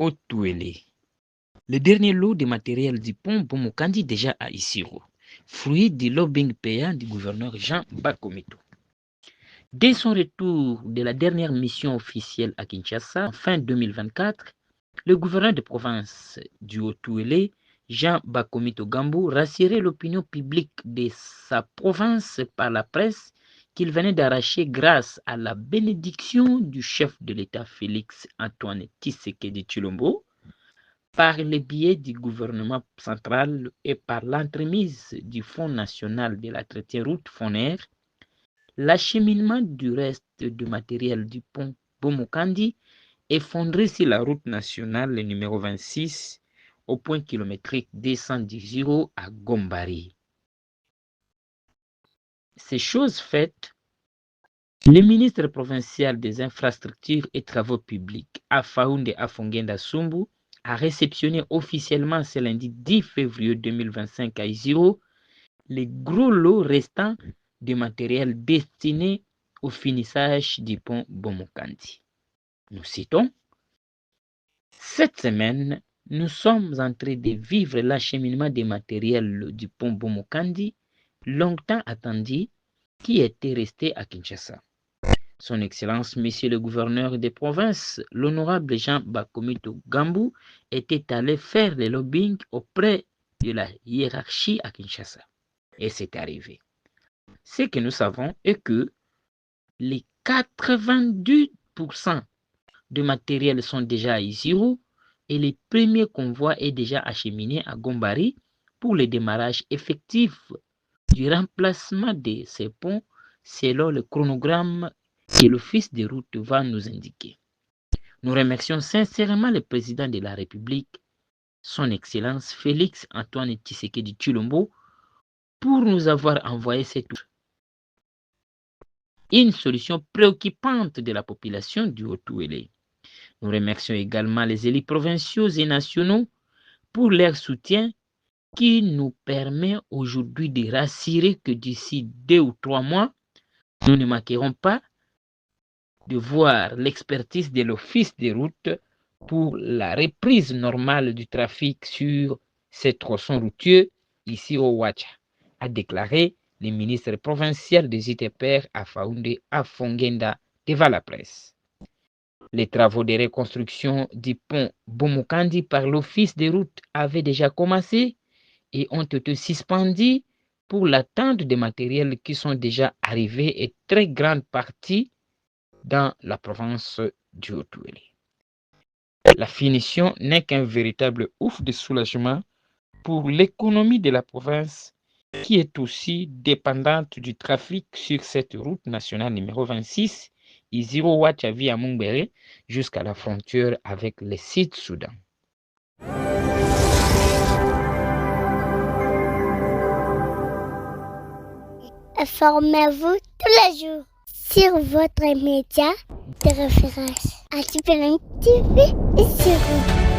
Haut-Touélé. Le dernier lot de matériel du pont Bomokandi déjà à Isiro, fruit du lobbying payant du gouverneur Jean Bakomito. Dès son retour de la dernière mission officielle à Kinshasa, en fin 2024, le gouverneur de province du Haut-Touélé, Jean Bakomito Gambou, rassurait l'opinion publique de sa province par la presse qu'il venait d'arracher grâce à la bénédiction du chef de l'État Félix Antoine Tshisekedi Tshilombo, par le biais du gouvernement central et par l'entremise du Fonds national de l'entretien route FONER, l'acheminement du reste du matériel du pont Bomokandi effondré sur la route nationale numéro 26 au point kilométrique 210 à Gombari. Ces choses faites, le ministre provincial des infrastructures et travaux publics, Afaounde Afongenda Sumbu, a réceptionné officiellement ce lundi 10 février 2025 à Isiro les gros lots restants de matériel destiné au finissage du pont Bomokandi. Nous citons: cette semaine, nous sommes en train de vivre l'acheminement des matériels du pont Bomokandi, longtemps attendu, qui était resté à Kinshasa. Son Excellence, Monsieur le gouverneur des provinces, l'honorable Jean Bakomito Gambou, était allé faire le lobbying auprès de la hiérarchie à Kinshasa. Et c'est arrivé. Ce que nous savons est que les 92% de matériel sont déjà à Isiro et le premier convoi est déjà acheminé à Gombari pour le démarrage effectif du remplacement de ces ponts selon le chronogramme que l'Office des routes va nous indiquer. Nous remercions sincèrement le président de la République, son Excellence Félix Antoine Tshisekedi Tshilombo, pour nous avoir envoyé cette une solution préoccupante de la population du Haut-Touélé. Nous remercions également les élus provinciaux et nationaux pour leur soutien qui nous permet aujourd'hui de rassurer que d'ici 2 ou 3 mois, nous ne manquerons pas de voir l'expertise de l'Office des routes pour la reprise normale du trafic sur ces tronçons routiers ici au Ouacha, a déclaré le ministre provincial des ITPR Afaounde Afongenda devant la presse. Les travaux de reconstruction du pont Bomokandi par l'Office des routes avaient déjà commencé et ont été suspendus pour l'attente des matériels qui sont déjà arrivés et très grande partie dans la province du Haut-Touélé. La finition n'est qu'un véritable ouf de soulagement pour l'économie de la province qui est aussi dépendante du trafic sur cette route nationale numéro 26, Isiro Ouachavi à Mungbere, jusqu'à la frontière avec le Sud-Soudan. Informez-vous tous les jours sur votre média de référence. Activez TV et sur